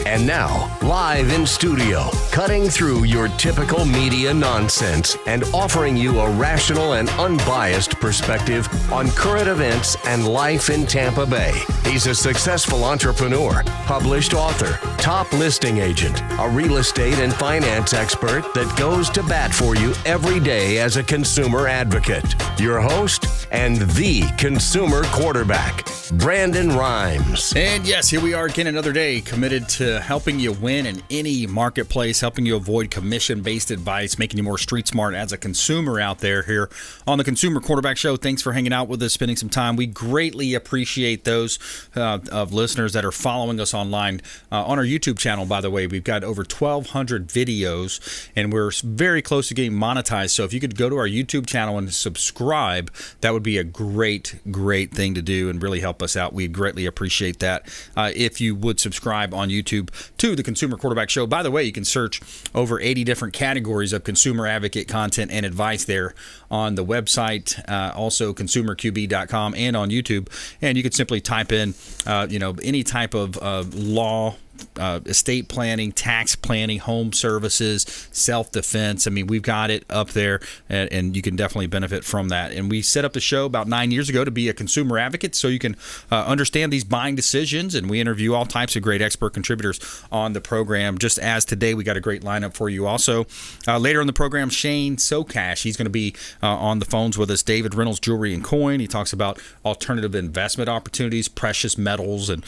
And now, live in studio, cutting through your typical media nonsense and offering you a rational and unbiased perspective on current events and life in Tampa Bay. He's a successful entrepreneur, published author, top listing agent, a real estate and finance expert that goes to bat for you every day as a consumer advocate. Your host and the consumer quarterback, Brandon Rhymes. And yes, here we are again another day, committed to helping you win in any marketplace, helping you avoid commission-based advice, making you more street smart as a consumer out there here on the Consumer Quarterback Show. Thanks for hanging out with us, spending some time. We greatly appreciate those of listeners that are following us online on our YouTube channel, by the way. We've got over 1,200 videos, and we're very close to getting monetized. So if you could go to our YouTube channel and subscribe, that would be a great thing to do and really help us out. We'd greatly appreciate that if you would subscribe on YouTube to the Consumer Quarterback Show. By the way, you can search over 80 different categories of consumer advocate content and advice there on the website, also consumerqb.com, and on YouTube. And you could simply type in any type of law, estate planning, tax planning, home services, self-defense. I mean, we've got it up there, and you can definitely benefit from that. And we set up the show about 9 years ago to be a consumer advocate so you can understand these buying decisions, and we interview all types of great expert contributors on the program. Just as today, we got a great lineup for you. Also, later in the program, Shane Socash, he's going to be on the phones with us. David Reynolds Jewelry and Coin. He talks about alternative investment opportunities, precious metals, and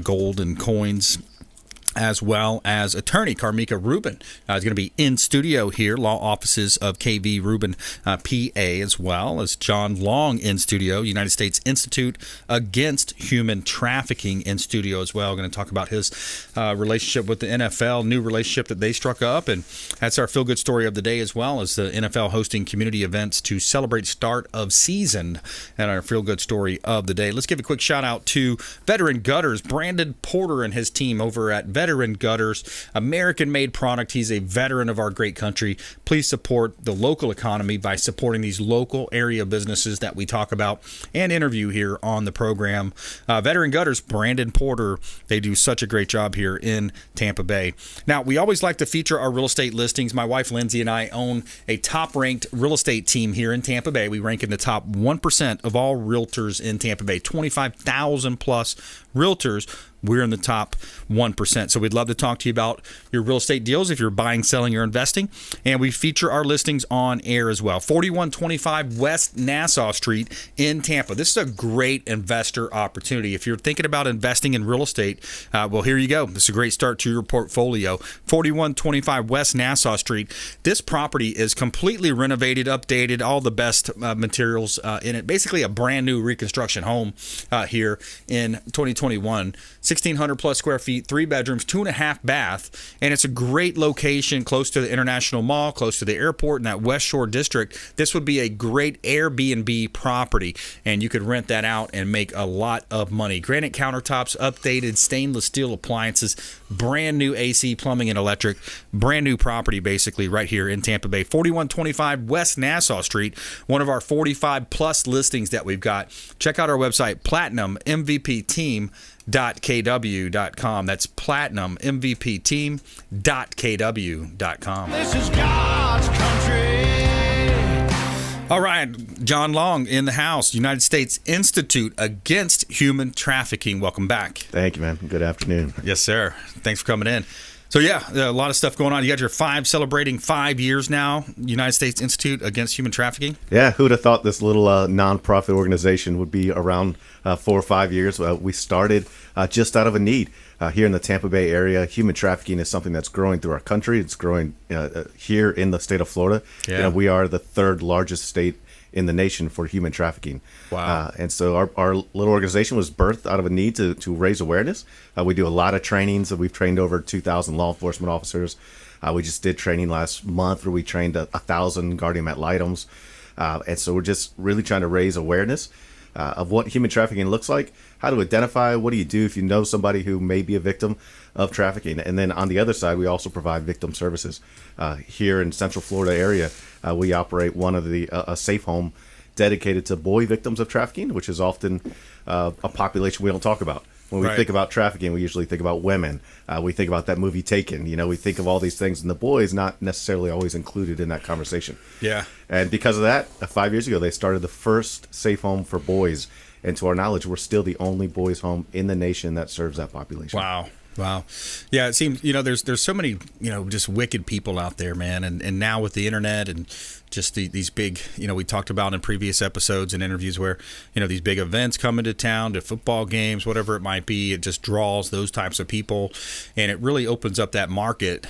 gold and coins, as well as attorney Carmika Rubin is going to be in studio here, law offices of KV Rubin, PA, as well as John Long in studio, United States Institute Against Human Trafficking in studio as well. We're going to talk about his relationship with the NFL, new relationship that they struck up, and that's our feel-good story of the day, as well as the NFL hosting community events to celebrate start of season, and our feel-good story of the day. Let's give a quick shout-out to Veteran Gutters, Brandon Porter and his team over at Veteran Gutters, American-made product. He's a veteran of our great country. Please support the local economy by supporting these local area businesses that we talk about and interview here on the program. Veteran Gutters, Brandon Porter, they do such a great job here in Tampa Bay. Now, we always like to feature our real estate listings. My wife, Lindsay, and I own a top-ranked real estate team here in Tampa Bay. We rank in the top 1% of all realtors in Tampa Bay, 25,000-plus realtors. We're in the top 1%. So we'd love to talk to you about your real estate deals if you're buying, selling, or investing. And we feature our listings on air as well. 4125 West Nassau Street in Tampa. This is a great investor opportunity. If you're thinking about investing in real estate, well, here you go. This is a great start to your portfolio. 4125 West Nassau Street. This property is completely renovated, updated, all the best materials in it. Basically a brand new reconstruction home here in 2021. 1,600 plus square feet, 3 bedrooms, 2.5 bath, and it's a great location close to the International Mall, close to the airport in that West Shore district. This would be a great Airbnb property, and you could rent that out and make a lot of money. Granite countertops, updated stainless steel appliances, brand new AC, plumbing, and electric. Brand new property, basically, right here in Tampa Bay. 4125 West Nassau Street, one of our 45 plus listings that we've got. Check out our website, platinummvpteam.kw.com. That's platinummvpteam.kw.com. This is God's country. All right, John Long in the house, United States Institute Against Human Trafficking. Welcome back. Thank you, man. Good afternoon. Yes, sir. Thanks for coming in. So, yeah, a lot of stuff going on. You got your celebrating 5 years now, United States Institute Against Human Trafficking. Yeah, who'd have thought this little nonprofit organization would be around 4 or 5 years? We started just out of a need here in the Tampa Bay area. Human trafficking is something that's growing through our country. It's growing here in the state of Florida. Yeah. We are the third largest state in the nation for human trafficking. Wow. And so our little organization was birthed out of a need to raise awareness. We do a lot of trainings. We've trained over 2,000 law enforcement officers. We just did training last month where we trained 1,000 guardian ad litems. And so we're just really trying to raise awareness of what human trafficking looks like, how to identify, what do you do if you know somebody who may be a victim of trafficking. And then on the other side, we also provide victim services. Here in Central Florida area, we operate one of a safe home dedicated to boy victims of trafficking, which is often a population we don't talk about. When we Right. think about trafficking, we usually think about women. We think about that movie Taken. We think of all these things, and the boy is not necessarily always included in that conversation. Yeah. And because of that, 5 years ago, they started the first safe home for boys. And to our knowledge, we're still the only boys' home in the nation that serves that population. Wow. Wow. Yeah, it seems, there's so many, just wicked people out there, man. And now with the internet and just these big, we talked about in previous episodes and interviews where, these big events come into town, to football games, whatever it might be, it just draws those types of people. And it really opens up that market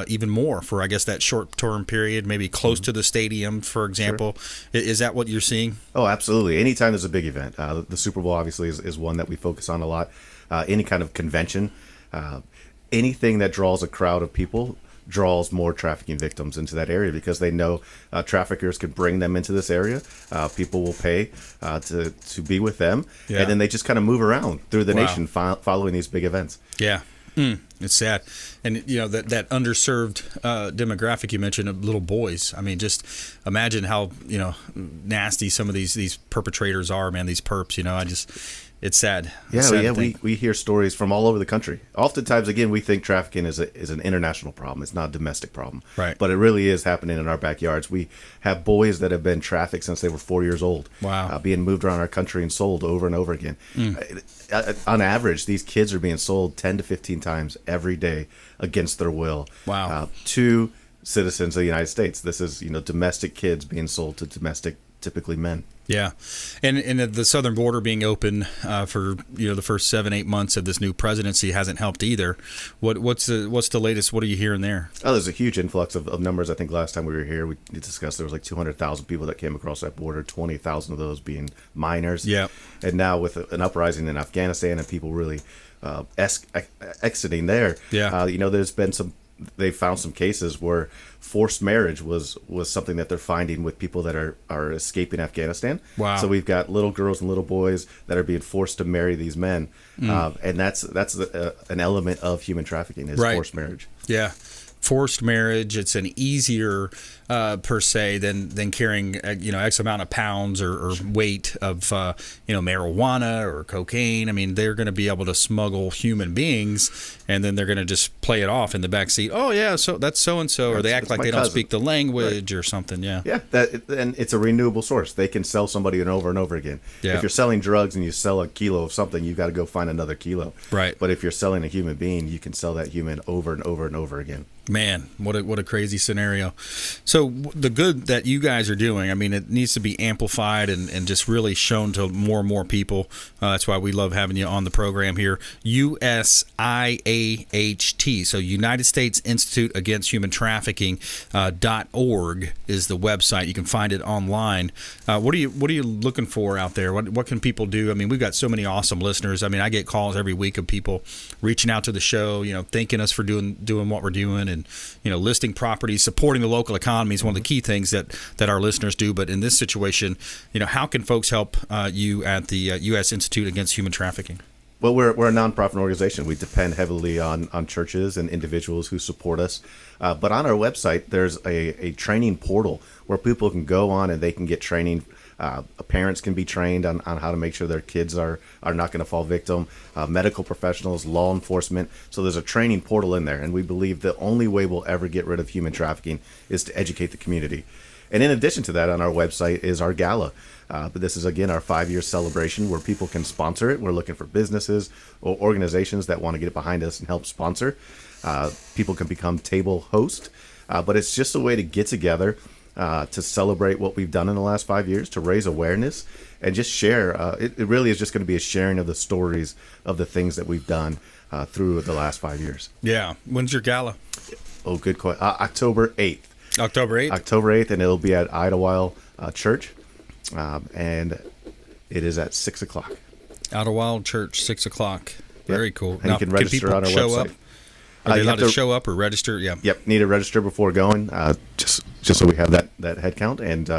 even more for, I guess, that short-term period, maybe close to the stadium, for example. Sure. Is that what you're seeing? Oh, absolutely. Anytime there's a big event. The Super Bowl, obviously, is one that we focus on a lot. Any kind of convention. Anything that draws a crowd of people draws more trafficking victims into that area because they know traffickers can bring them into this area. People will pay to be with them, and then they just kind of move around through the nation following these big events. Yeah. It's sad. And, that underserved demographic you mentioned of little boys. I mean, just imagine how, nasty some of these perpetrators are, man, these perps, it's sad. We hear stories from all over the country. Oftentimes, again, we think trafficking is an international problem. It's not a domestic problem. Right. But it really is happening in our backyards. We have boys that have been trafficked since they were 4 years old. Wow. Being moved around our country and sold over and over again. On average, these kids are being sold 10 to 15 times every day against their will. Wow. To citizens of the United States. This is, domestic kids being sold to domestic, typically men. Yeah, and the southern border being open for the first 7-8 months of this new presidency hasn't helped either. What's the latest? What are you hearing there? Oh, there's a huge influx of numbers. I think last time we were here, we discussed there was like 200,000 people that came across that border, 20,000 of those being minors. Yeah, and now with an uprising in Afghanistan and people really exiting there, there's been they found some cases where forced marriage was something that they're finding with people that are escaping Afghanistan. Wow. So we've got little girls and little boys that are being forced to marry these men. And that's an element of human trafficking is forced marriage. Yeah. Forced marriage, it's an easier per se than carrying X amount of pounds or weight of marijuana or cocaine. I mean, they're going to be able to smuggle human beings, and then they're going to just play it off in the back seat. Oh yeah, so that's so and so, or they act like they don't speak the language or something. Yeah, and it's a renewable source. They can sell somebody over and over again. Yeah. If you're selling drugs and you sell a kilo of something, you've got to go find another kilo. Right. But if you're selling a human being, you can sell that human over and over and over again. Man, what a crazy scenario. So the good that you guys are doing, I mean, it needs to be amplified and just really shown to more and more people. That's why we love having you on the program here. USIAHT, so United States Institute Against Human Trafficking .org is the website. You can find it online. What are you looking for out there? What can people do? I mean, we've got so many awesome listeners. I mean, I get calls every week of people reaching out to the show, thanking us for doing what we're doing, and listing properties, supporting the local economy is one of the key things that our listeners do. But in this situation, how can folks help you at the U.S. Institute Against Human Trafficking? Well, we're a nonprofit organization. We depend heavily on churches and individuals who support us. But on our website, there's a training portal where people can go on and they can get training. Parents can be trained on how to make sure their kids are not going to fall victim. Medical professionals, law enforcement. So there's a training portal in there. And we believe the only way we'll ever get rid of human trafficking is to educate the community. And in addition to that, on our website is our gala. But this is, again, our 5-year celebration where people can sponsor it. We're looking for businesses or organizations that want to get behind us and help sponsor. People can become table host. But it's just a way to get together to celebrate what we've done in the last 5 years, to raise awareness and just share. It really is just going to be a sharing of the stories of the things that we've done through the last 5 years. Yeah. When's your gala? Oh, good question. October 8th. October 8th? October 8th, and it'll be at Idlewild Church, and it is at 6 o'clock. Idlewild Church, 6 o'clock. Very cool. And you can register on our website. Are they allowed to show up or register? Yeah. Yep. Need to register before going, just so we have that head count. And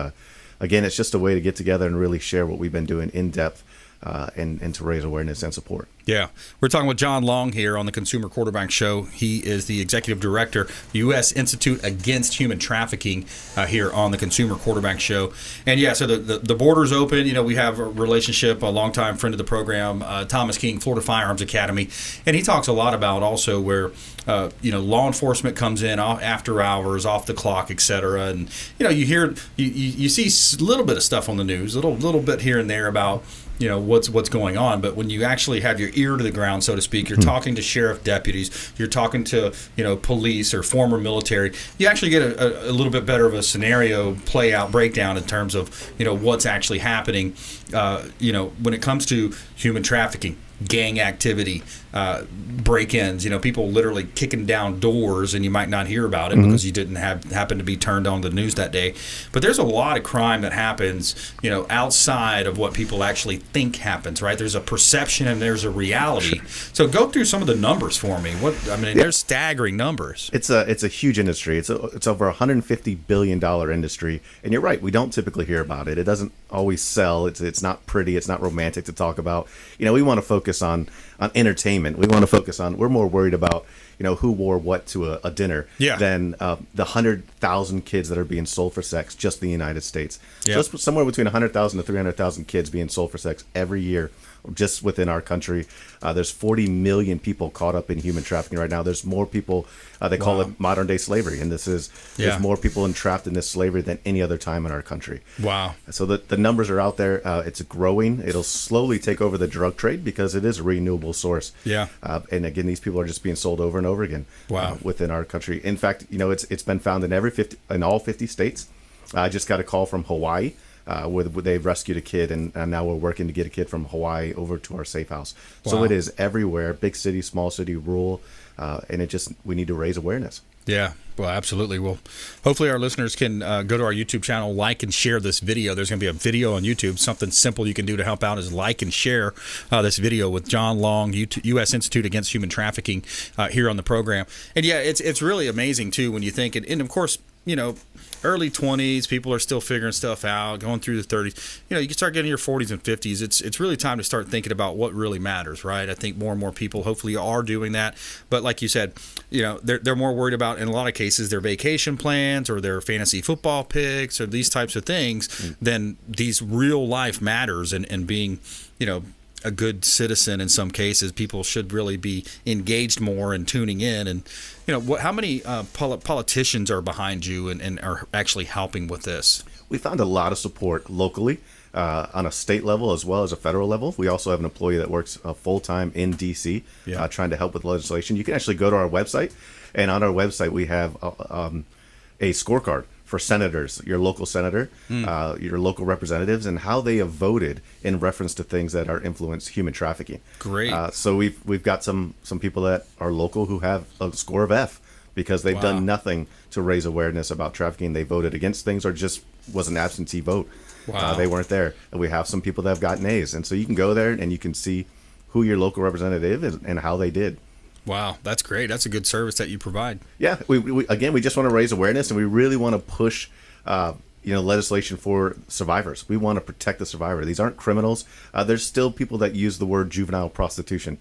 again, it's just a way to get together and really share what we've been doing in depth and to raise awareness and support. Yeah. We're talking with John Long here on the Consumer Quarterback Show. He is the Executive Director, U.S. Institute Against Human Trafficking here on the Consumer Quarterback Show. And yeah, so the border's open. You know, we have a relationship, a longtime friend of the program, Thomas King, Florida Firearms Academy. And he talks a lot about also where, law enforcement comes in after hours, off the clock, et cetera. And, you see a little bit of stuff on the news, a little bit here and there about, what's going on. But when you actually have your ear to the ground, so to speak, you're talking to sheriff deputies, you're talking to, police or former military, you actually get a little bit better of a scenario breakdown in terms of, what's actually happening, when it comes to human trafficking, gang activity, break-ins, people literally kicking down doors, and you might not hear about it because you didn't happen to be turned on the news that day. But there's a lot of crime that happens, outside of what people actually think happens, right? There's a perception and there's a reality. So go through some of the numbers for me. There's staggering numbers. It's a huge industry. It's over $150 billion industry. And you're right, we don't typically hear about it. It doesn't always sell. It's not pretty. It's not romantic to talk about. We want to focus on entertainment. We want to focus on, we're more worried about, who wore what to a dinner than the 100,000 kids that are being sold for sex just in the United States. So it's somewhere between 100,000 to 300,000 kids being sold for sex every year just within our country. There's 40 million people caught up in human trafficking right now. There's more people, they call it modern day slavery. And there's more people entrapped in this slavery than any other time in our country. Wow. So the numbers are out there. It's growing. It'll slowly take over the drug trade because it is a renewable source. Yeah. And again, these people are just being sold over and over again. Wow. Within our country. In fact, it's been found in all 50 states. I just got a call from Hawaii. Where they've rescued a kid, and now we're working to get a kid from Hawaii over to our safe house. Wow. So it is everywhere, big city, small city, rural, and we need to raise awareness. Yeah, well, absolutely. Well, hopefully our listeners can go to our YouTube channel, like and share this video. There's going to be a video on YouTube. Something simple you can do to help out is like and share this video with John Long, U.S. Institute Against Human Trafficking, here on the program. And yeah, it's really amazing too when you think, and of course, early 20s, people are still figuring stuff out, going through the 30s. You can start getting your 40s and 50s. It's really time to start thinking about what really matters, right? I think more and more people hopefully are doing that. But like you said, they're more worried about, in a lot of cases, their vacation plans or their fantasy football picks or these types of things than these real life matters and being, a good citizen. In some cases, people should really be engaged more and tuning in. And how many politicians are behind you and are actually helping with this? We found a lot of support locally on a state level as well as a federal level. We also have an employee that works full-time in D.C. Trying to help with legislation. You can actually go to our website, and on our website we have a scorecard for senators, your local senator, your local representatives, and how they have voted in reference to things that are influence human trafficking. Great. So we've got some people that are local who have a score of F because they've done nothing to raise awareness about trafficking. They voted against things or just was an absentee vote. Wow. They weren't there. And we have some people that have gotten A's. And so you can go there and you can see who your local representative is and how they did. Wow, that's great. That's a good service that you provide. Yeah, we just want to raise awareness, and we really want to push, legislation for survivors. We want to protect the survivor. These aren't criminals. There's still people that use the word juvenile prostitution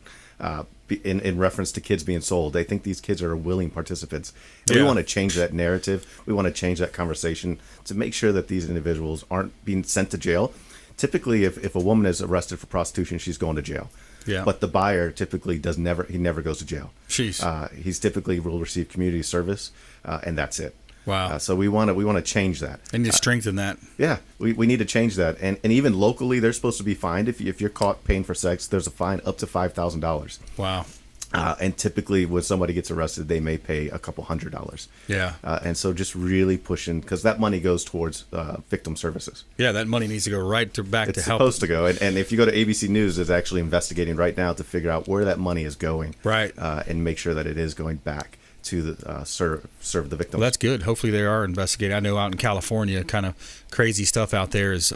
in reference to kids being sold. They think these kids are willing participants. And we want to change that narrative. We want to change that conversation to make sure that these individuals aren't being sent to jail. Typically, if a woman is arrested for prostitution, she's going to jail. Yeah. But the buyer typically never goes to jail. Jeez. He's typically will receive community service, and that's it. Wow. So we want to change that. And you strengthen that. Yeah, we need to change that. And even locally, they're supposed to be fined. If you're caught paying for sex, there's a fine up to $5,000. Wow. And typically when somebody gets arrested, they may pay a couple $100s. Yeah. And so just really pushing, because that money goes towards victim services. Yeah, that money needs to go back to help. It's supposed to go. And if you go to ABC News, it's actually investigating right now to figure out where that money is going. Right. And make sure that it is going back to serve the victims. Well, that's good. Hopefully they are investigating. I know out in California, kind of crazy stuff out there is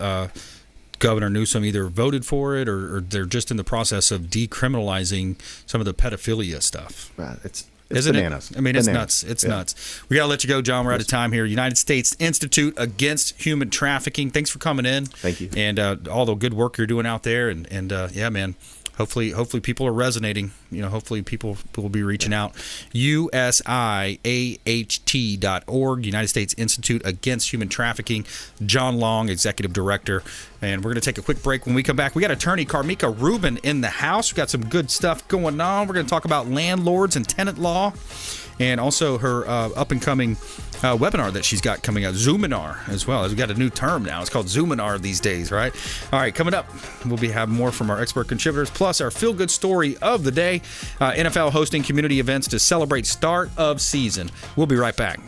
Governor Newsom either voted for it or they're just in the process of decriminalizing some of the pedophilia stuff. Isn't bananas. it? I mean, it's Bananas. nuts. It's nuts. We got to let you go, John. We're out of time here. United States Institute Against Human Trafficking. Thanks for coming in. Thank you. And all the good work you're doing out there. And yeah, man. Hopefully people are resonating. Hopefully people will be reaching out. USIAHT.org, United States Institute Against Human Trafficking. John Long, Executive Director. And we're going to take a quick break. When we come back, we got attorney Carmika Rubin in the house. We got some good stuff going on. We're going to talk about landlords and tenant law, and also her up-and-coming webinar that she's got coming out, Zoominar, as well. We've got a new term now. It's called Zoominar these days, right? All right, coming up, we'll have more from our expert contributors, plus our feel-good story of the day, NFL hosting community events to celebrate start of season. We'll be right back.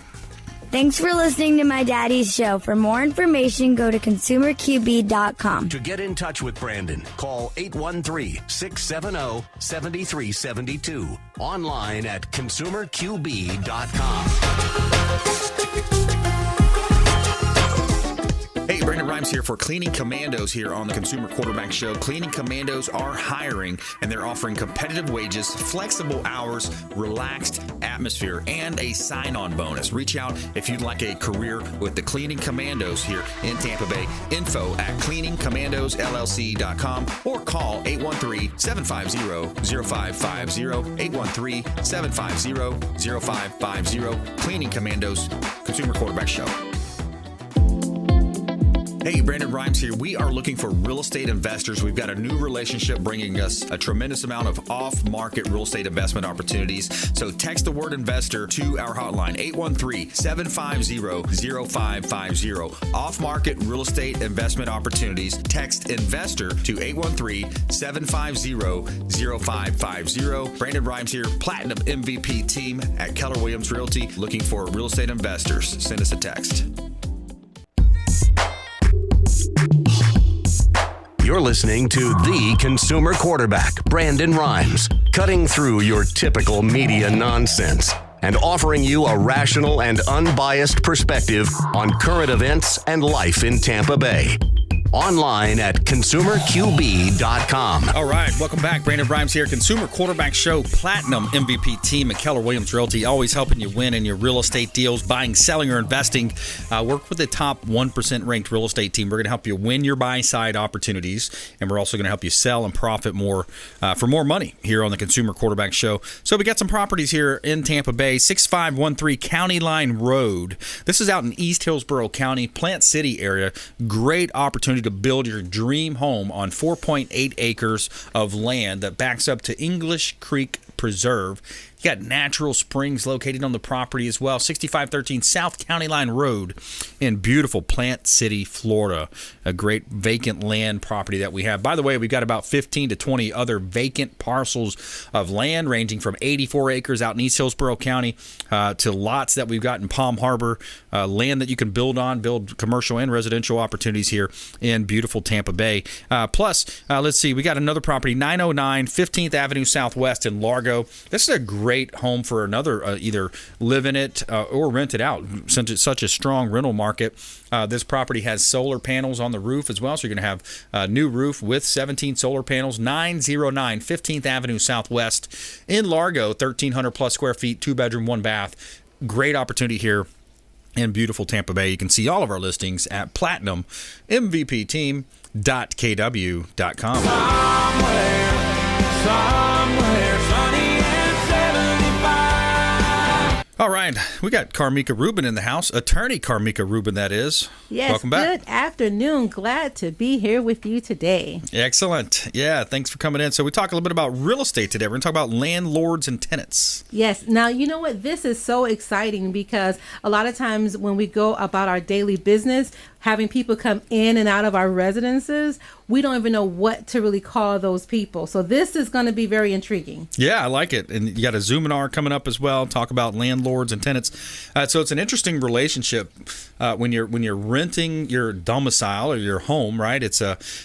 Thanks for listening to my daddy's show. For more information, go to consumerqb.com. To get in touch with Brandon, call 813-670-7372. Online at consumerqb.com. Hey, Brandon Rhymes here for Cleaning Commandos here on the Consumer Quarterback Show. Cleaning Commandos are hiring, and they're offering competitive wages, flexible hours, relaxed atmosphere, and a sign-on bonus. Reach out if you'd like a career with the Cleaning Commandos here in Tampa Bay. Info at cleaningcommandosllc.com or call 813-750-0550, 813-750-0550. Cleaning Commandos, Consumer Quarterback Show. Hey, Brandon Rhymes here. We are looking for real estate investors. We've got a new relationship bringing us a tremendous amount of off-market real estate investment opportunities. So text the word investor to our hotline, 813-750-0550. Off-market real estate investment opportunities. Text investor to 813-750-0550. Brandon Rhymes here, Platinum MVP team at Keller Williams Realty, looking for real estate investors. Send us a text. You're listening to the Consumer Quarterback, Brandon Rhymes, cutting through your typical media nonsense and offering you a rational and unbiased perspective on current events and life in Tampa Bay. Online at consumerqb.com. All right, welcome back. Brandon Rhymes here, Consumer Quarterback Show, Platinum MVP team at Keller Williams Realty, always helping you win in your real estate deals, buying, selling, or investing. Work with the top 1% ranked real estate team. We're going to help you win your buy-side opportunities, and we're also going to help you sell and profit more for more money here on the Consumer Quarterback Show. So we got some properties here in Tampa Bay, 6513 County Line Road. This is out in East Hillsborough County, Plant City area. Great opportunity to build your dream home on 4.8 acres of land that backs up to English Creek Preserve. You got natural springs located on the property as well. 6513 South County Line Road in beautiful Plant City, Florida. A great vacant land property that we have. By the way, we've got about 15 to 20 other vacant parcels of land ranging from 84 acres out in East Hillsborough County to lots that we've got in Palm Harbor, land that you can build commercial and residential opportunities here in beautiful Tampa Bay. Plus, let's see, we got another property, 909 15th Avenue Southwest in Largo. This is a great home for another, either live in it or rent it out, since it's such a strong rental market. This property has solar panels on the roof as well, so you're going to have a new roof with 17 solar panels. 909 15th Avenue Southwest in Largo, 1,300 plus square feet, 2-bedroom, 1-bath. Great opportunity here in beautiful Tampa Bay. You can see all of our listings at platinummvpteam.kw.com. Somewhere sunny and 75. All right, we got Carmika Rubin in the house, attorney Carmika Rubin, that is. Yes, welcome back. Good afternoon. Glad to be here with you today. Excellent. Yeah, thanks for coming in. So we talk a little bit about real estate today. We're going to talk about landlords and tenants. Yes. Now, you know what? This is so exciting because a lot of times when we go about our daily business, having people come in and out of our residences, we don't even know what to really call those people. So this is going to be very intriguing. Yeah, I like it. And you got a Zoominar coming up as well. Talk about landlords and tenants. So it's an interesting relationship when you're renting your domicile or your home, right? It's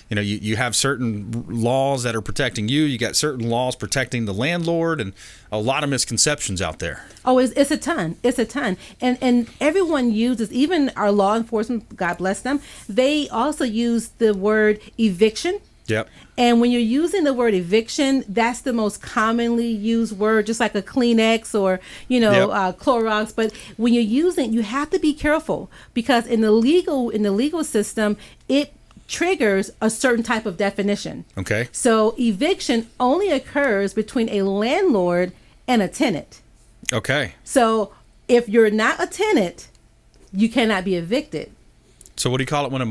you have certain laws that are protecting you. You got certain laws protecting the landlord, and a lot of misconceptions out there. Oh, it's a ton. It's a ton. And everyone uses, even our law enforcement, God bless them, they also use the word eviction Yep. And when you're using the word eviction, that's the most commonly used word, just like a Kleenex or, Clorox. But when you're using, you have to be careful, because in the legal system, it triggers a certain type of definition. Okay. So eviction only occurs between a landlord and a tenant. Okay. So if you're not a tenant, you cannot be evicted. So what do you call it when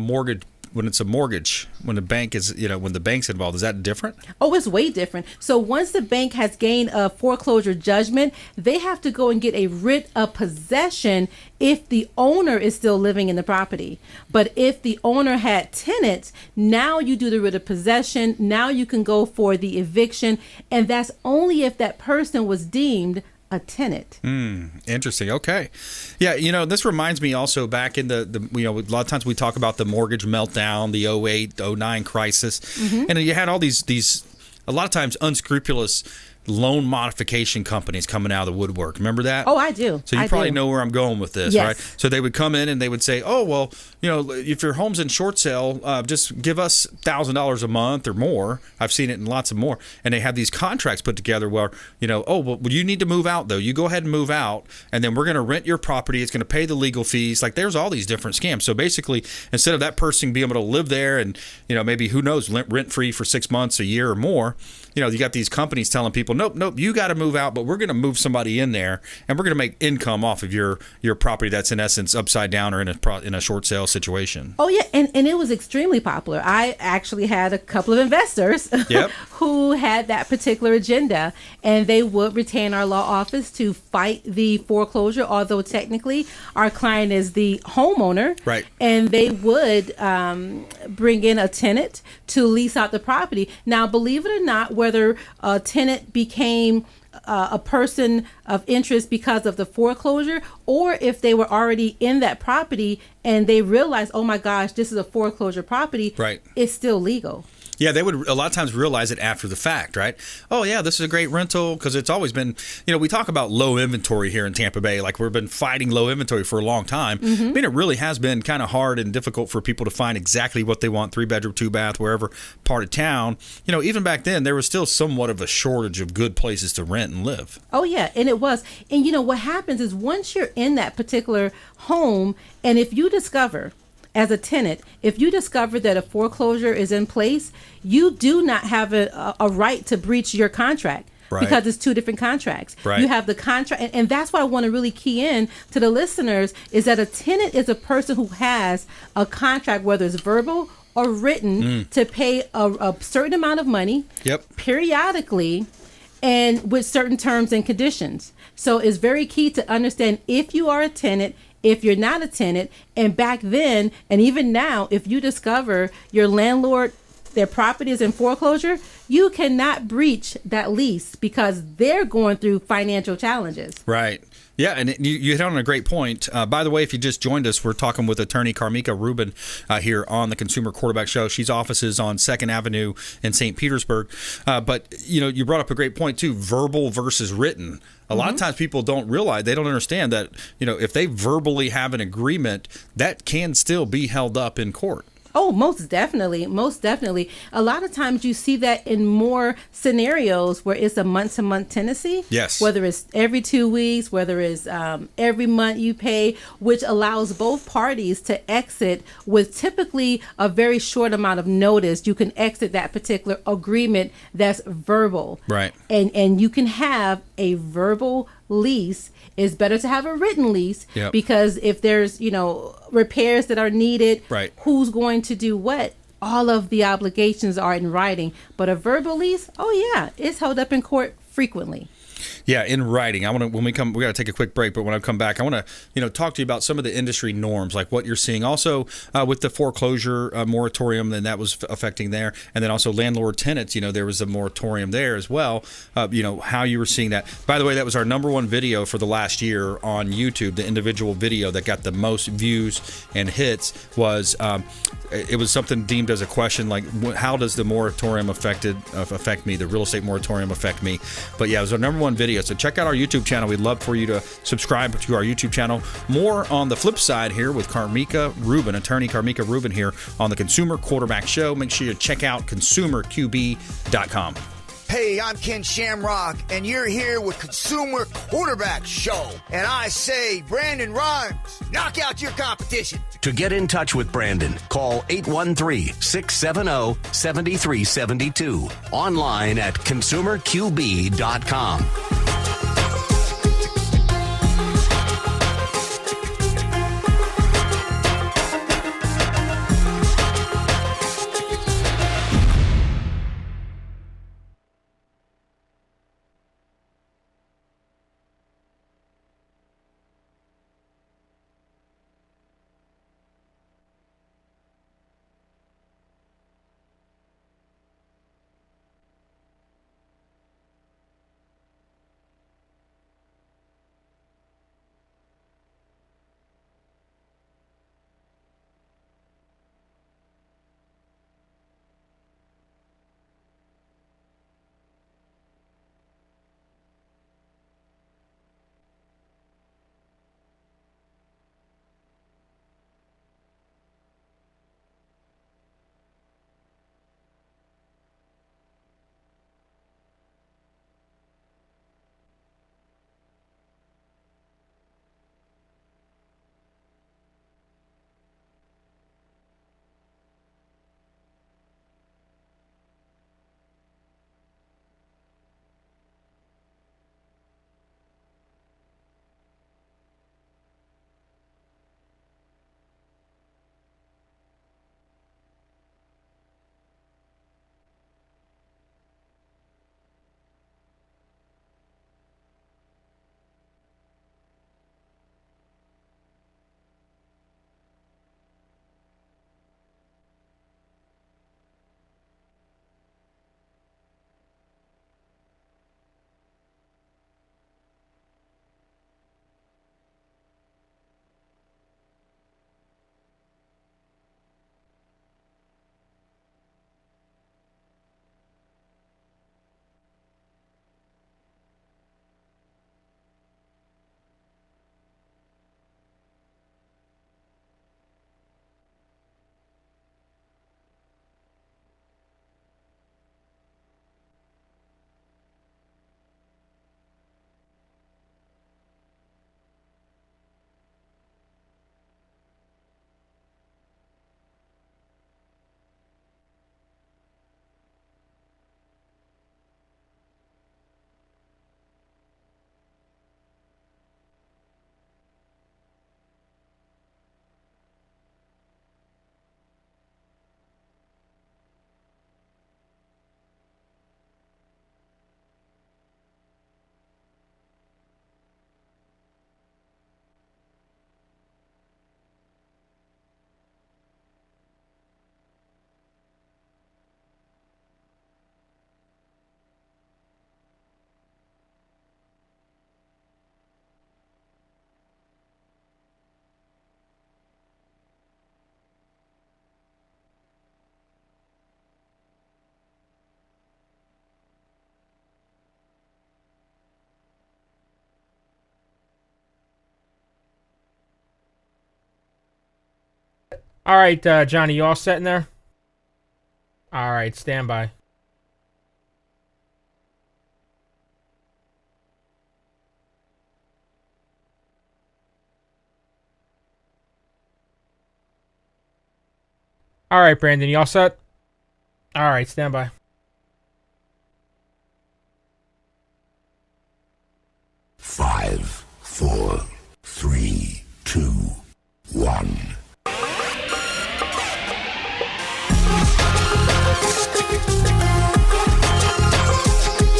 it's a mortgage, when the bank is, when the bank's involved? Is that different? Oh, it's way different. So once the bank has gained a foreclosure judgment, they have to go and get a writ of possession if the owner is still living in the property. But if the owner had tenants, now you do the writ of possession. Now you can go for the eviction. And that's only if that person was deemed a tenant. Interesting. Okay. Yeah, this reminds me also back in the a lot of times we talk about the mortgage meltdown, the 08, 09 crisis. And you had all these a lot of times unscrupulous loan modification companies coming out of the woodwork. Remember that? Oh, I do. So you probably know where I'm going with this, Yes. right? So they would come in and they would say, oh, well, if your home's in short sale, just give us $1,000 a month or more. I've seen it in lots of more. And they have these contracts put together where, oh, well, you need to move out, though. You go ahead and move out, and then we're going to rent your property. It's going to pay the legal fees. Like, there's all these different scams. So basically, instead of that person being able to live there and, maybe, who knows, rent-free for 6 months, a year or more, you got these companies telling people, nope, you got to move out, but we're going to move somebody in there, and we're going to make income off of your property that's in essence upside down or in a short sale situation. Oh yeah, and it was extremely popular. I actually had a couple of investors who had that particular agenda, and they would retain our law office to fight the foreclosure, although technically our client is the homeowner. Right. And they would bring in a tenant to lease out the property. Now, believe it or not, whether a tenant became a person of interest because of the foreclosure, or if they were already in that property and they realized, oh my gosh, this is a foreclosure property, right, it's still legal. Yeah, they would a lot of times realize it after the fact, right? Oh, yeah, this is a great rental, because it's always been, we talk about low inventory here in Tampa Bay. Like, we've been fighting low inventory for a long time. I mean, it really has been kind of hard and difficult for people to find exactly what they want, 3-bedroom, 2-bath, wherever part of town. Even back then, there was still somewhat of a shortage of good places to rent and live. Oh, yeah, and it was. And, what happens is once you're in that particular home, and if you discover, as a tenant, if you discover that a foreclosure is in place, you do not have a right to breach your contract. Right. Because it's two different contracts. Right. You have the contract, and that's why I want to really key in to the listeners, is that a tenant is a person who has a contract, whether it's verbal or written, to pay a certain amount of money periodically and with certain terms and conditions. So it's very key to understand if you are a tenant, if you're not a tenant, and back then, and even now, if you discover your landlord, their property is in foreclosure, you cannot breach that lease because they're going through financial challenges. Right. Yeah, and you hit on a great point. By the way, if you just joined us, we're talking with attorney Carmika Rubin here on the Consumer Quarterback Show. She's offices on 2nd Avenue in St. Petersburg. But, you brought up a great point, too, verbal versus written. A lot of times people don't realize, they don't understand that, if they verbally have an agreement, that can still be held up in court. Oh, most definitely. Most definitely. A lot of times you see that in more scenarios where it's a month-to-month tenancy. Yes. Whether it's every 2 weeks, whether it's every month you pay, which allows both parties to exit with typically a very short amount of notice. You can exit that particular agreement that's verbal. Right. And you can have a verbal lease. It's better to have a written lease because if there's, repairs that are needed, right, who's going to do what? All of the obligations are in writing. But a verbal lease, oh yeah, it's held up in court frequently. Yeah, in writing. We got to take a quick break, but when I come back, I want to, talk to you about some of the industry norms, like what you're seeing. Also, with the foreclosure moratorium, then that was affecting there, and then also landlord tenants. There was a moratorium there as well. How you were seeing that. By the way, that was our #1 video for the last year on YouTube. The individual video that got the most views and hits was it was something deemed as a question like, how does the moratorium affect me? The real estate moratorium affect me? But yeah, it was our #1 one video. So check out our YouTube channel. We'd love for you to subscribe to our YouTube channel. More on the flip side here with Carmika Rubin, attorney Carmika Rubin here on the Consumer Quarterback Show. Make sure you check out consumerqb.com. Hey, I'm Ken Shamrock, and you're here with Consumer Quarterback Show. And I say, Brandon Rhymes, knock out your competition. To get in touch with Brandon, call 813-670-7372. Online at consumerqb.com. All right, Johnny, you all set in there? All right, stand by. All right, Brandon, you all set? All right, stand by. Five, four, three, two, one.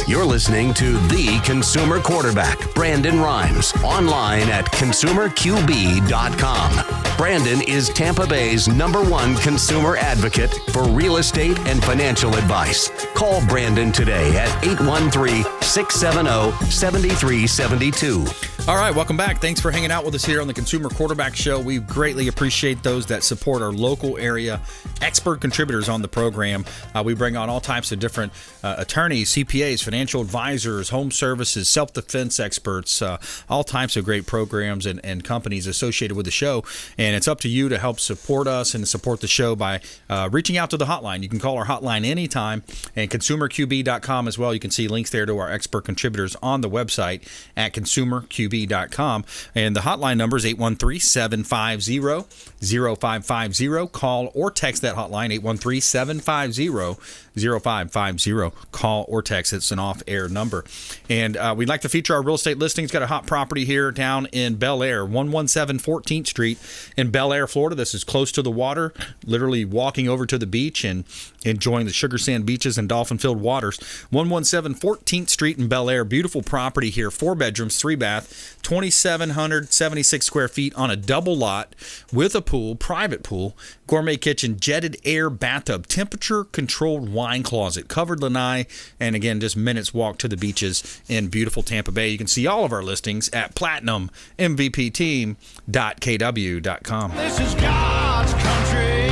You're listening to The Consumer Quarterback, Brandon Rhymes, online at consumerqb.com. Brandon is Tampa Bay's #1 consumer advocate for real estate and financial advice. Call Brandon today at 813-670-7372. All right, welcome back. Thanks for hanging out with us here on the Consumer Quarterback Show. We greatly appreciate those that support our local area expert contributors on the program. We bring on all types of different attorneys, CPAs, financial advisors, home services, self-defense experts, all types of great programs and companies associated with the show. And it's up to you to help support us and support the show by reaching out to the hotline. You can call our hotline anytime, and consumerqb.com as well. You can see links there to our expert contributors on the website at consumerqb.com. And the hotline number is 813-750-0550. Call or text that hotline, 813-750-0550. Call or text. It's an off-air number. And we'd like to feature our real estate listings. Got a hot property here down in Bel Air, 117 14th Street in Bel Air, Florida. This is close to the water, literally walking over to the beach and enjoying the sugar sand beaches and dolphin-filled waters. 117 14th Street in Bel Air. Beautiful property here. 4 bedrooms, 3 bath, 2,776 square feet on a double lot with a pool, private pool, gourmet kitchen, jetted air bathtub, temperature-controlled wine closet, covered lanai, and again, just minutes walk to the beaches in beautiful Tampa Bay. You can see all of our listings at platinummvpteam.kw.com. This is God's country.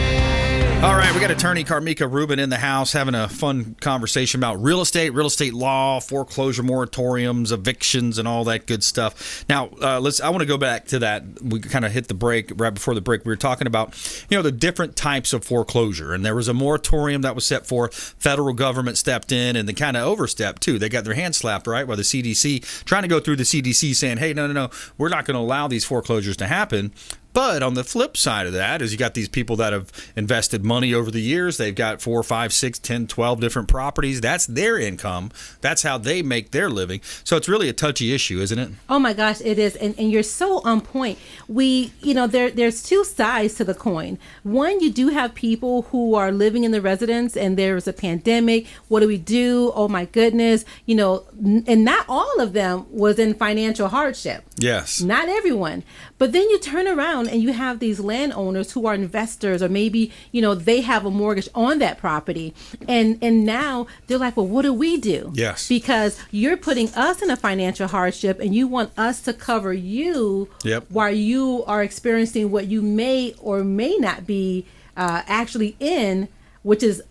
All right, we got attorney Carmika Rubin in the house having a fun conversation about real estate law, foreclosure moratoriums, evictions, and all that good stuff. Now, I want to go back to that. We kind of hit the break right before the break. We were talking about, the different types of foreclosure, and there was a moratorium that was set for. Federal government stepped in, and they kind of overstepped too. They got their hands slapped, right, by the CDC, trying to go through the CDC saying, hey, no, we're not going to allow these foreclosures to happen. But on the flip side of that is you got these people that have invested money over the years. They've got 4, 5, 6, 10, 12 different properties. That's their income. That's how they make their living. So it's really a touchy issue, isn't it? Oh my gosh, it is. And you're so on point. There's 2 sides to the coin. One, you do have people who are living in the residence and there's a pandemic. What do we do? Oh my goodness. And not all of them was in financial hardship. Yes. Not everyone. But then you turn around and you have these landowners who are investors, or maybe, they have a mortgage on that property. And now they're like, well, what do we do? Yes. Because you're putting us in a financial hardship and you want us to cover you while you are experiencing what you may or may not be actually in, which is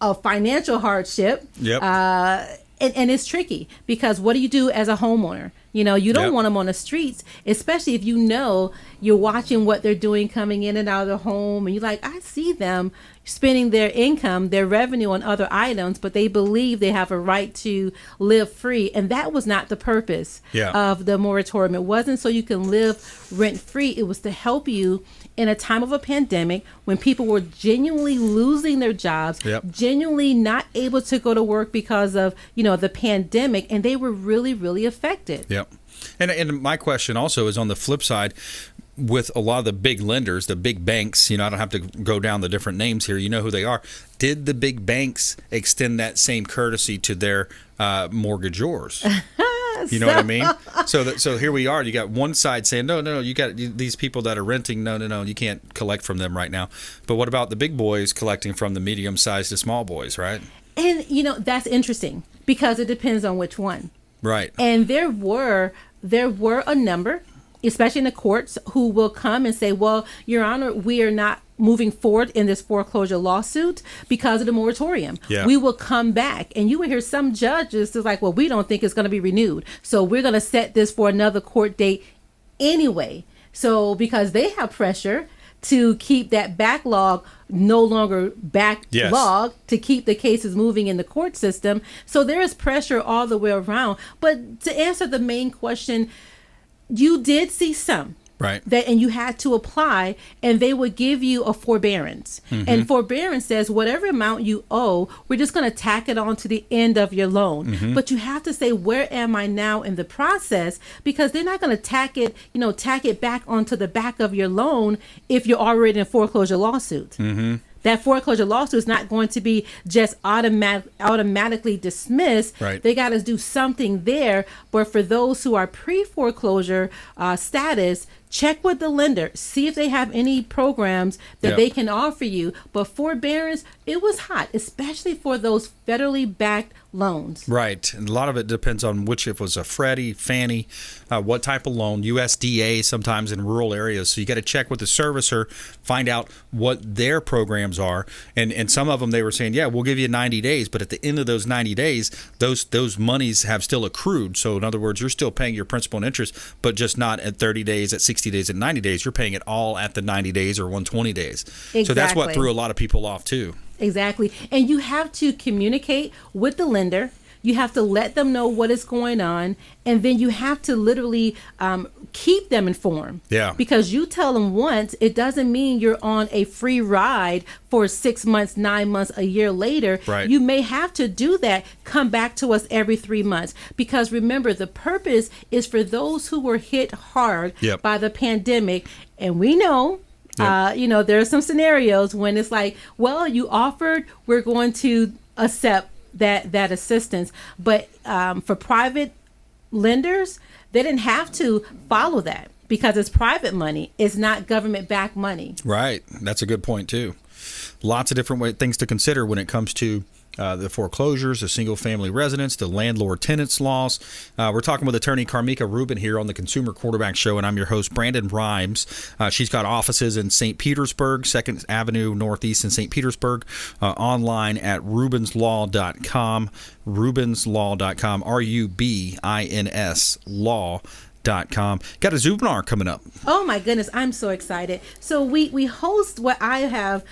a financial hardship. Yep. And it's tricky because what do you do as a homeowner? You don't want them on the streets, especially if you're watching what they're doing coming in and out of the home. And you're like, I see them spending their income, their revenue on other items, but they believe they have a right to live free. And that was not the purpose of the moratorium. It wasn't so you can live rent free. It was to help you in a time of a pandemic when people were genuinely losing their jobs, genuinely not able to go to work because of, the pandemic, and they were really, really affected. Yep. And my question also is on the flip side, with a lot of the big lenders, the big banks, I don't have to go down the different names here. You know who they are. Did the big banks extend that same courtesy to their mortgagors? You know what I mean? So here we are. You got one side saying, no, you got these people that are renting. No, you can't collect from them right now. But what about the big boys collecting from the medium-sized to small boys, right? And, that's interesting because it depends on which one. Right. And there were a number, especially in the courts, who will come and say, well, Your Honor, we are not moving forward in this foreclosure lawsuit because of the moratorium. Yeah. We will come back. And you will hear some judges is like, well, we don't think it's going to be renewed. So we're going to set this for another court date anyway. So because they have pressure to keep that backlog no longer backlog, to keep the cases moving in the court system. So there is pressure all the way around. But to answer the main question, you did see some. Right. And you had to apply, and they would give you a forbearance. Mm-hmm. And forbearance says whatever amount you owe, we're just going to tack it on to the end of your loan. Mm-hmm. But you have to say, where am I now in the process? Because they're not going to tack it back onto the back of your loan if you're already in a foreclosure lawsuit. Mm-hmm. That foreclosure lawsuit is not going to be just automatically dismissed. Right. They got to do something there. But for those who are pre-foreclosure status, check with the lender. See if they have any programs that they can offer you. But forbearance, it was hot, especially for those federally backed loans. Right. And a lot of it depends on which, if it was a Freddie, Fannie, what type of loan, USDA sometimes in rural areas. So you got to check with the servicer, find out what their programs are. And some of them, they were saying, yeah, we'll give you 90 days. But at the end of those 90 days, those monies have still accrued. So in other words, you're still paying your principal and interest, but just not at 30 days, at 60 days, at 90 days. You're paying it all at the 90 days or 120 days. Exactly. So that's what threw a lot of people off too. Exactly. And you have to communicate with the lender. You have to let them know what is going on. And then you have to literally keep them informed. Yeah. Because you tell them once, it doesn't mean you're on a free ride for 6 months, 9 months, a year later. Right. You may have to do that. Come back to us every 3 months. Because remember, the purpose is for those who were hit hard Yep. by the pandemic. And we know there are some scenarios when it's like, well, you offered, we're going to accept that assistance. But for private lenders, they didn't have to follow that because it's private money. It's not government-backed money. Right. That's a good point, too. Lots of different things to consider when it comes to the foreclosures, the single-family residence, the landlord-tenants laws. We're talking with attorney Carmika Rubin here on the Consumer Quarterback Show, and I'm your host, Brandon Rhymes. She's got offices in St. Petersburg, 2nd Avenue Northeast in St. Petersburg, online at rubinslaw.com, rubinslaw.com, RUBINS law.com. Got a Zoominar coming up. Oh my goodness, I'm so excited. So we host what I have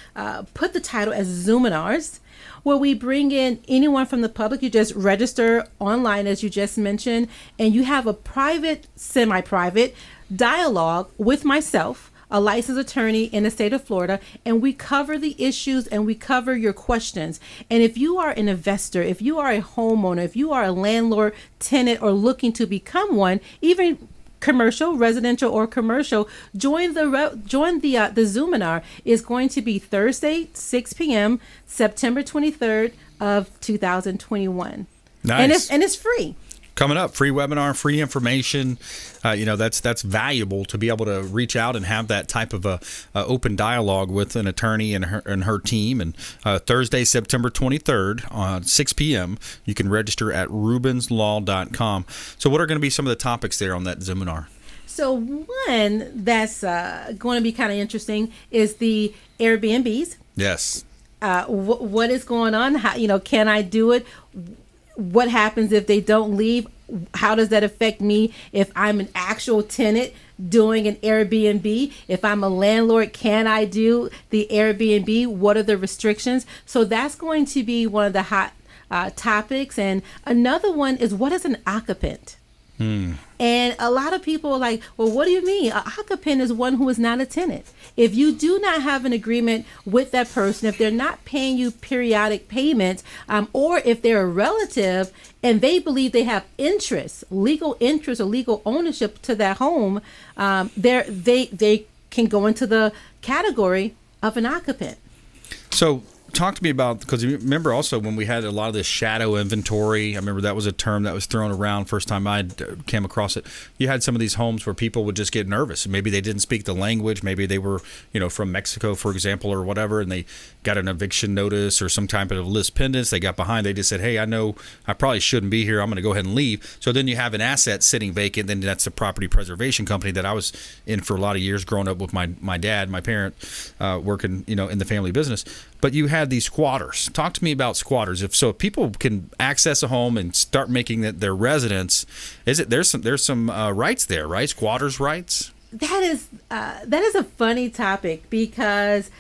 put the title as Zoominars, where we bring in anyone from the public. You just register online, as you just mentioned, and you have a private, semi-private dialogue with myself, a licensed attorney in the state of Florida, and we cover the issues and we cover your questions. And if you are an investor, if you are a homeowner, if you are a landlord, tenant, or looking to become one, even commercial, residential, or commercial, join the Zoominar. Is going to be Thursday, 6 p.m., September 23rd of 2021. Nice. And it's free. Coming up, free webinar, free information. That's valuable to be able to reach out and have that type of a open dialogue with an attorney and her team. And Thursday, September 23rd, 6 p.m., you can register at rubinslaw.com. So what are going to be some of the topics there on that seminar? So one that's going to be kind of interesting is the Airbnbs. Yes. What is going on? How, can I do it? What happens if they don't leave? How does that affect me if I'm an actual tenant doing an Airbnb? If I'm a landlord, can I do the Airbnb? What are the restrictions? So that's going to be one of the hot topics. And another one is, what is an occupant? And a lot of people are like, well, what do you mean? An occupant is one who is not a tenant. If you do not have an agreement with that person, if they're not paying you periodic payments, or if they're a relative and they believe they have legal interest or legal ownership to that home, they can go into the category of an occupant. So talk to me about, because you remember also when we had a lot of this shadow inventory, I remember that was a term that was thrown around first time I came across it. You had some of these homes where people would just get nervous. Maybe they didn't speak the language. Maybe they were, from Mexico, for example, or whatever, and they got an eviction notice or some type of list pendants. They got behind. They just said, hey, I know I probably shouldn't be here. I'm going to go ahead and leave. So then you have an asset sitting vacant. Then that's the property preservation company that I was in for a lot of years growing up with my dad, my parent, working, in the family business. But you had these squatters. Talk to me about squatters. If people can access a home and start making it their residence, there's some rights there, right? Squatters' rights. That is a funny topic, because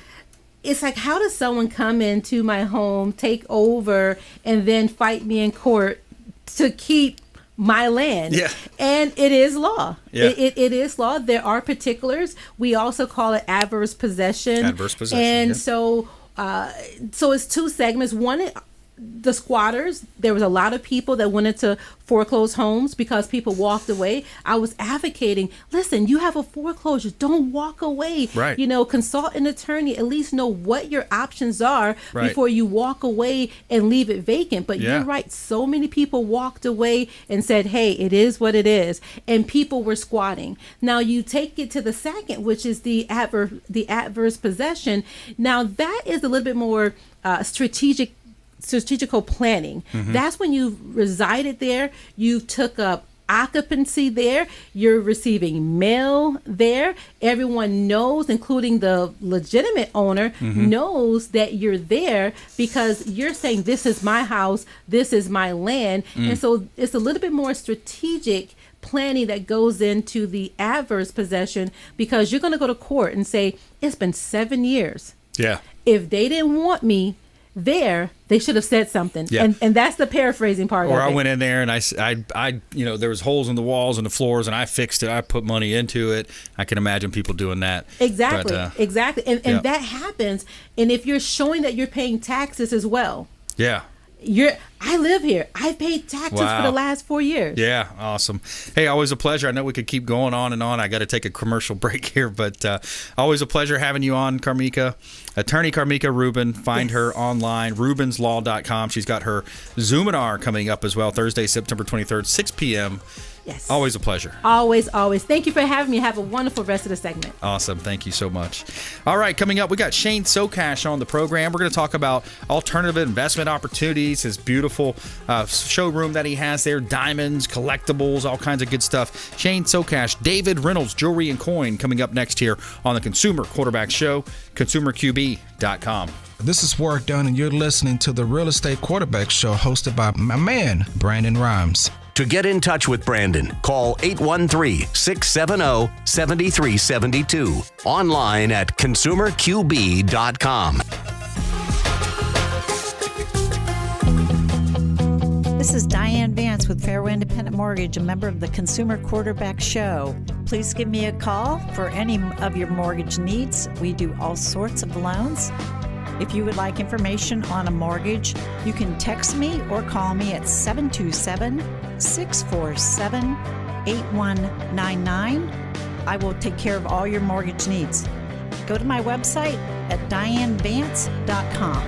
it's like, how does someone come into my home, take over, and then fight me in court to keep my land? Yeah. And it is law. Yeah. It is law. There are particulars. We also call it adverse possession. Adverse possession. And yeah. So it's two segments. One, the squatters. There was a lot of people that wanted to foreclose homes because people walked away. I was advocating, listen, you have a foreclosure, don't walk away. Right. Consult an attorney, at least know what your options are Right. before you walk away and leave it vacant. But Yeah. you're right, so many people walked away and said, hey, it is what it is. And people were squatting. Now you take it to the second, which is the adverse possession. Now that is a little bit more strategic strategical planning. That's when you resided there, you took up occupancy there, you're receiving mail there. Everyone knows, including the legitimate owner, knows that you're there because you're saying, this is my house, this is my land. And so it's a little bit more strategic planning that goes into the adverse possession, because you're going to go to court and say, it's been 7 years. Yeah. If they didn't want me there, they should have said something. Yeah. And that's the paraphrasing part Or of it. I went in there and I there was holes in the walls and the floors, and I fixed it. I put money into it. I can imagine people doing that. Exactly. But, exactly. And that happens. And if you're showing that you're paying taxes as well, yeah. I live here. I've paid taxes for the last 4 years. Yeah, awesome. Hey, always a pleasure. I know we could keep going on and on. I got to take a commercial break here, but always a pleasure having you on, Carmika. Attorney Carmika Rubin. Find her online, rubinslaw.com. She's got her Zoominar coming up as well, Thursday, September 23rd, 6 p.m. Yes. Always a pleasure. Always, always. Thank you for having me. Have a wonderful rest of the segment. Awesome. Thank you so much. All right, coming up, we got Shane Socash on the program. We're going to talk about alternative investment opportunities, his beautiful showroom that he has there, diamonds, collectibles, all kinds of good stuff. Shane Socash, David Reynolds, Jewelry and Coin, coming up next here on the Consumer Quarterback Show, consumerqb.com. This is Warwick Dunn, and you're listening to the Real Estate Quarterback Show, hosted by my man, Brandon Rhymes. To get in touch with Brandon, call 813-670-7372. Online at consumerqb.com. This is Diane Vance with Fairway Independent Mortgage, a member of the Consumer Quarterback Show. Please give me a call for any of your mortgage needs. We do all sorts of loans. If you would like information on a mortgage, you can text me or call me at 727-647-8199. I will take care of all your mortgage needs. Go to my website at dianevance.com.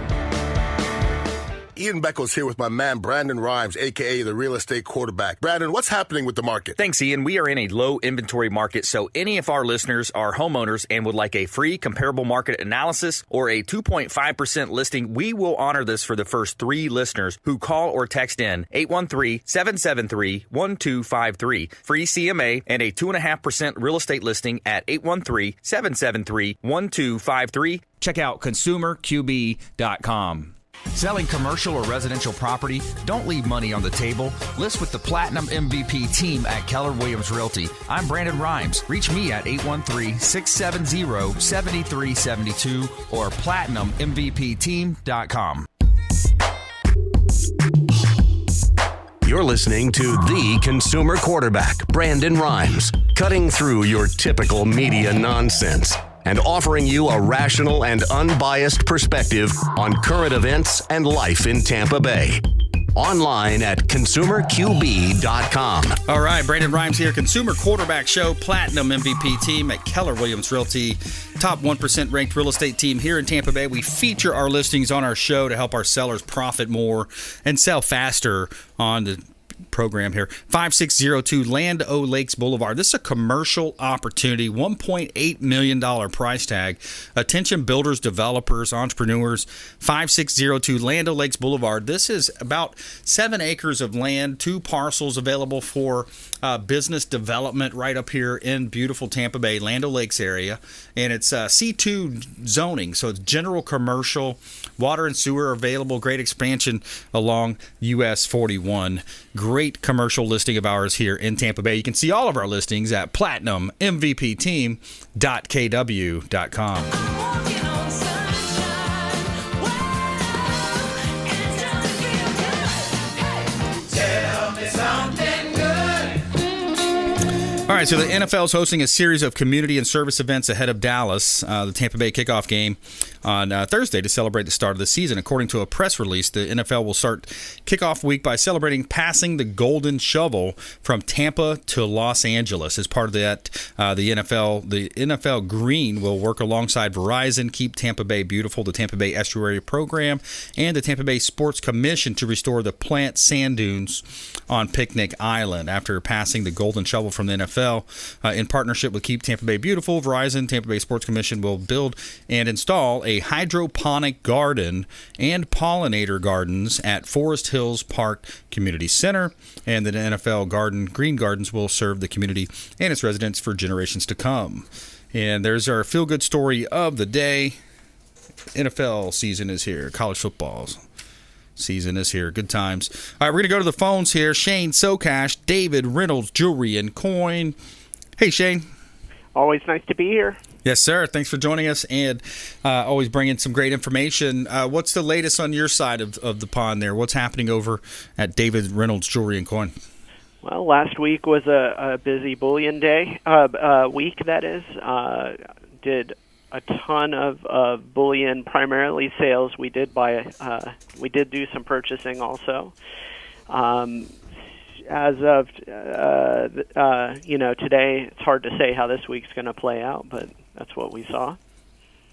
Ian Beckles here with my man Brandon Rhymes, a.k.a. the Real Estate Quarterback. Brandon, what's happening with the market? Thanks, Ian. We are in a low inventory market, so any of our listeners are homeowners and would like a free comparable market analysis or a 2.5% listing, we will honor this for the first 3 listeners who call or text in 813-773-1253. Free CMA and a 2.5% real estate listing at 813-773-1253. Check out consumerqb.com. Selling commercial or residential property? Don't leave money on the table. List with the Platinum MVP team at Keller Williams Realty. I'm Brandon Rhymes. Reach me at 813-670-7372 or platinummvpteam.com. You're listening to the Consumer Quarterback, Brandon Rhymes, cutting through your typical media nonsense and offering you a rational and unbiased perspective on current events and life in Tampa Bay. Online at consumerqb.com. All right, Brandon Rhymes here, Consumer Quarterback Show, Platinum MVP team at Keller Williams Realty, top 1% ranked real estate team here in Tampa Bay. We feature our listings on our show to help our sellers profit more and sell faster on the program here. 5602 Land O Lakes Boulevard. This is a commercial opportunity, $1.8 million price tag. Attention builders, developers, entrepreneurs. 5602 Land O Lakes Boulevard. This is about 7 acres of land, 2 parcels available for business development right up here in beautiful Tampa Bay, Land O Lakes area. And it's C2 zoning, so it's general commercial. Water and sewer available. Great expansion along US 41. Great commercial listing of ours here in Tampa Bay. You can see all of our listings at platinummvpteam.kw.com. All right, so the NFL is hosting a series of community and service events ahead of Dallas, the Tampa Bay kickoff game on Thursday to celebrate the start of the season. According to a press release, the NFL will start kickoff week by celebrating passing the golden shovel from Tampa to Los Angeles. As part of that, the NFL Green will work alongside Verizon, Keep Tampa Bay Beautiful, the Tampa Bay Estuary Program, and the Tampa Bay Sports Commission to restore the plant sand dunes on Picnic Island. After passing the golden shovel from the NFL, NFL. In partnership with Keep Tampa Bay Beautiful, Verizon, Tampa Bay Sports Commission will build and install a hydroponic garden and pollinator gardens at Forest Hills Park Community Center. And the NFL Green Gardens will serve the community and its residents for generations to come. And there's our feel-good story of the day. NFL season is here. College football season is here. Good times. All right, we're going to go to the phones here. Shane Socash, David Reynolds, Jewelry and Coin. Hey, Shane. Always nice to be here. Yes, sir. Thanks for joining us and always bringing some great information. What's the latest on your side of the pond there? What's happening over at David Reynolds, Jewelry and Coin? Well, last week was a busy bullion day, week that is. Did a ton of bullion, primarily sales. We did do some purchasing also. As of today, it's hard to say how this week's going to play out, but that's what we saw.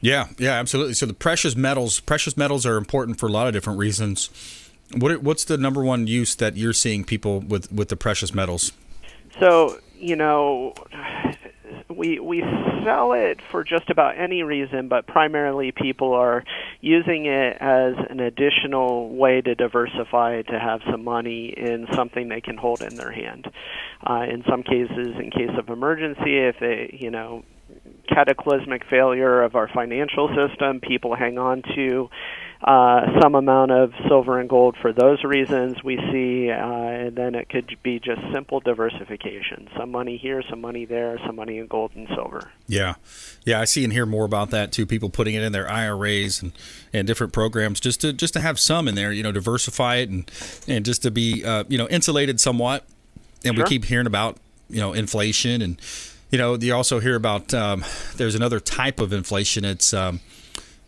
Yeah, absolutely. So the precious metals are important for a lot of different reasons. What's the number one use that you're seeing people with the precious metals? So, we sell it for just about any reason, but primarily people are using it as an additional way to diversify, to have some money in something they can hold in their hand. In some cases, in case of emergency, if cataclysmic failure of our financial system, people hang on to some amount of silver and gold for those reasons. We see, and then it could be just simple diversification. Some money here, some money there, some money in gold and silver. Yeah, I see and hear more about that too. People putting it in their IRAs and different programs just to have some in there, diversify it and just to be insulated somewhat. And Sure. We keep hearing about inflation and you also hear about there's another type of inflation. It's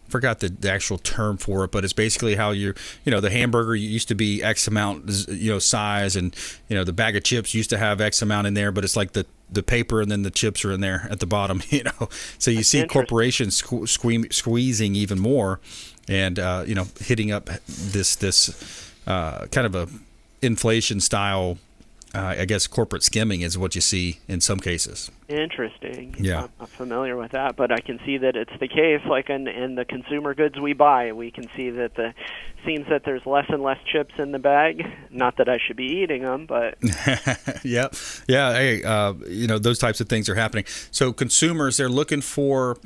forgot the actual term for it, but it's basically how the hamburger used to be X amount, size, and the bag of chips used to have X amount in there, but it's like the paper and then the chips are in there at the bottom, So you see corporations squeezing even more, and hitting up this kind of a inflation style. I guess corporate skimming is what you see in some cases. Interesting. Yeah. I'm not familiar with that, but I can see that it's the case. Like in the consumer goods we buy, we can see that seems that there's less and less chips in the bag. Not that I should be eating them, but yeah. Hey, those types of things are happening. So consumers, they're looking for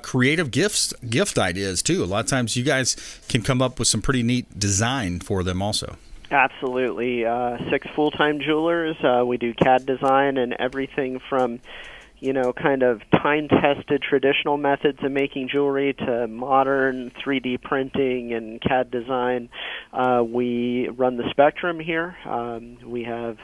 creative gift ideas too. A lot of times, you guys can come up with some pretty neat design for them also. Absolutely. 6 full-time jewelers. We do CAD design and everything from, kind of time-tested traditional methods of making jewelry to modern 3D printing and CAD design. We run the spectrum here. We have,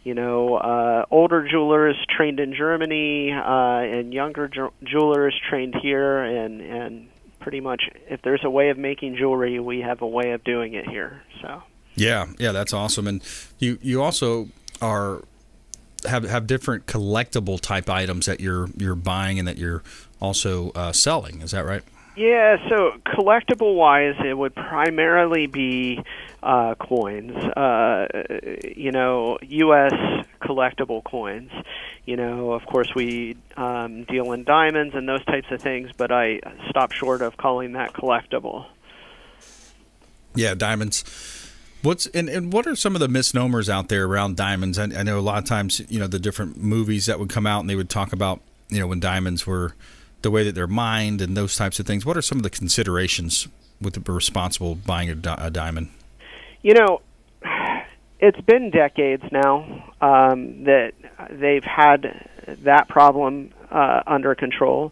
older jewelers trained in Germany and younger jewelers trained here, and pretty much if there's a way of making jewelry, we have a way of doing it here. So. Yeah, that's awesome. And you also have different collectible type items that you're buying and that you're also selling. Is that right? Yeah. So collectible wise, it would primarily be coins. U.S. collectible coins. Of course, we deal in diamonds and those types of things, but I stop short of calling that collectible. Yeah, diamonds. What are some of the misnomers out there around diamonds? I know a lot of times, the different movies that would come out and they would talk about, when diamonds were the way that they're mined and those types of things. What are some of the considerations with the responsible buying a diamond? It's been decades now that they've had that problem under control.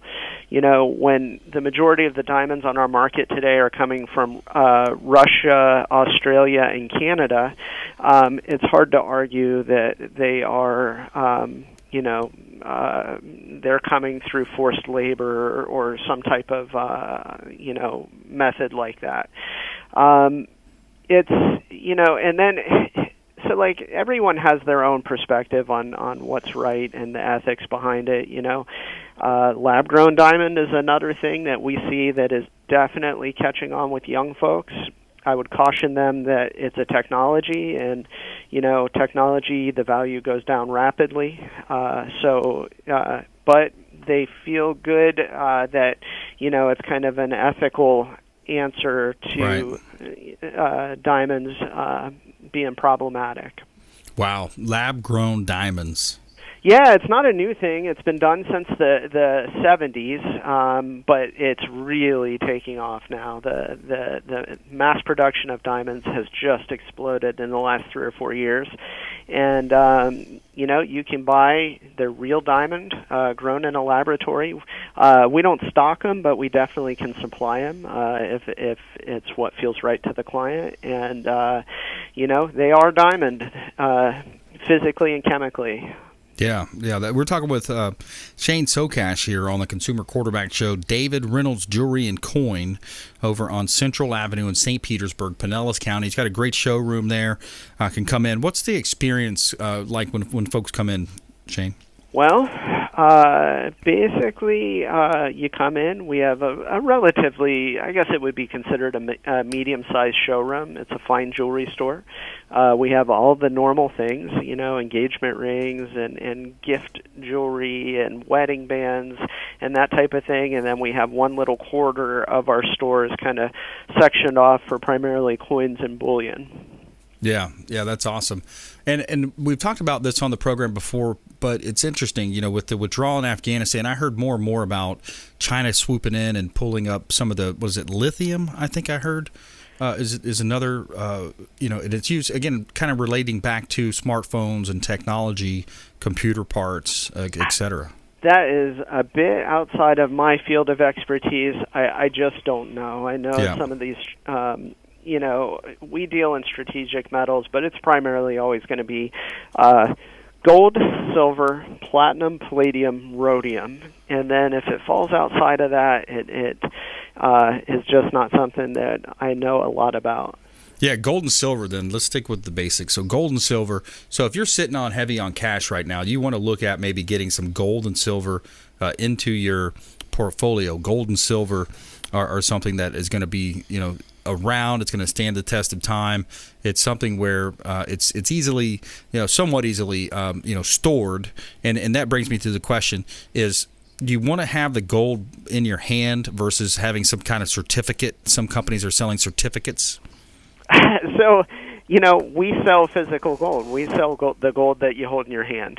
When the majority of the diamonds on our market today are coming from Russia, Australia, and Canada, it's hard to argue that they are, they're coming through forced labor or some type of, method like that. It's, and then... So, like, everyone has their own perspective on what's right and the ethics behind it, Lab-grown diamond is another thing that we see that is definitely catching on with young folks. I would caution them that it's a technology, and technology, the value goes down rapidly. But they feel good that it's kind of an ethical answer to diamonds being problematic. Wow, lab-grown diamonds. Yeah, it's not a new thing. It's been done since the 70s, but it's really taking off now. The mass production of diamonds has just exploded in the last 3 or 4 years. And, you can buy the real diamond grown in a laboratory. We don't stock them, but we definitely can supply them if it's what feels right to the client. And, they are diamond physically and chemically. Yeah. We're talking with Shane Socash here on the Consumer Quarterback Show. David Reynolds Jewelry and Coin over on Central Avenue in St. Petersburg, Pinellas County. He's got a great showroom there. Can come in. What's the experience like when folks come in, Shane? Well, basically, you come in. We have a relatively, I guess it would be considered a medium-sized showroom. It's a fine jewelry store. We have all the normal things, engagement rings and gift jewelry and wedding bands and that type of thing. And then we have one little quarter of our stores kind of sectioned off for primarily coins and bullion. Yeah, that's awesome. And we've talked about this on the program before, but it's interesting, with the withdrawal in Afghanistan, I heard more and more about China swooping in and pulling up some of the, was it lithium, I think I heard, is another, and it's used, again, kind of relating back to smartphones and technology, computer parts, et cetera. That is a bit outside of my field of expertise. I just don't know. I know some of these... we deal in strategic metals, but it's primarily always going to be gold, silver, platinum, palladium, rhodium. And then if it falls outside of that, it is just not something that I know a lot about. Yeah, gold and silver then. Let's stick with the basics. So gold and silver. So if you're sitting on heavy on cash right now, you want to look at maybe getting some gold and silver into your portfolio. Gold and silver are something that is going to be, around. It's going to stand the test of time. It's something where it's easily, somewhat easily, stored. And that brings me to the question is, do you want to have the gold in your hand versus having some kind of certificate? Some companies are selling certificates. So, we sell physical gold. We sell the gold that you hold in your hand.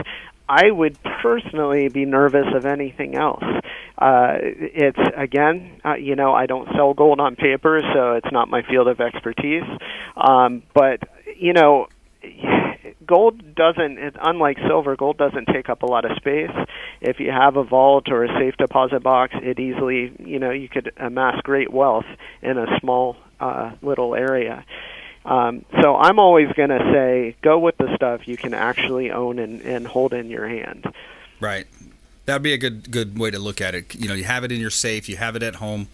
I would personally be nervous of anything else. It's, again, I don't sell gold on paper, so it's not my field of expertise. But, gold doesn't, unlike silver, gold doesn't take up a lot of space. If you have a vault or a safe deposit box, it easily, you could amass great wealth in a small little area. So I'm always going to say, go with the stuff you can actually own and hold in your hand. Right. That'd be a good way to look at it. You have it in your safe, you have it at home,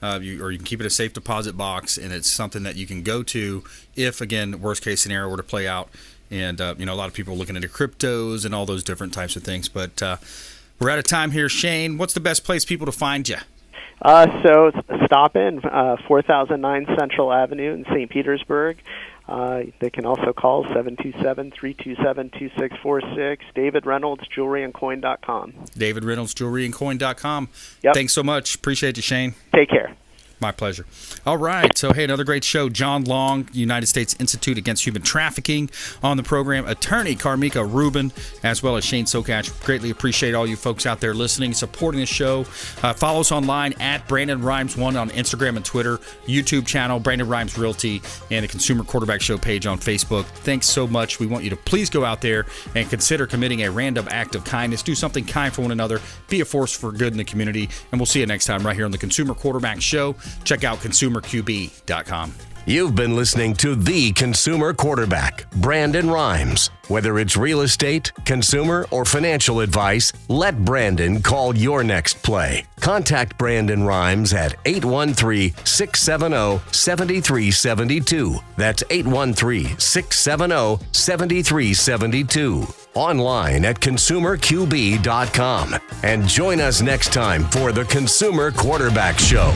or you can keep it in a safe deposit box, and it's something that you can go to if, again, worst case scenario were to play out. And, a lot of people are looking into cryptos and all those different types of things. But we're out of time here. Shane, what's the best place people to find you? So stop in 4009 Central Avenue in St. Petersburg. They can also call 727-327-2646. David Reynolds, jewelryandcoin.com. David Reynolds, jewelryandcoin.com. Yep. Thanks so much. Appreciate you, Shane. Take care. My pleasure. All right. So, hey, another great show. John Long, United States Institute Against Human Trafficking on the program. Attorney Carmika Rubin, as well as Shane Socash. Greatly appreciate all you folks out there listening, supporting the show. Follow us online at Brandon Rhymes1 on Instagram and Twitter. YouTube channel, Brandon Rhymes Realty, and the Consumer Quarterback Show page on Facebook. Thanks so much. We want you to please go out there and consider committing a random act of kindness. Do something kind for one another. Be a force for good in the community. And we'll see you next time right here on the Consumer Quarterback Show. Check out consumerqb.com. You've been listening to The Consumer Quarterback, Brandon Rhymes. Whether it's real estate, consumer, or financial advice, let Brandon call your next play. Contact Brandon Rhymes at 813-670-7372. That's 813-670-7372. Online at consumerqb.com. And join us next time for The Consumer Quarterback Show.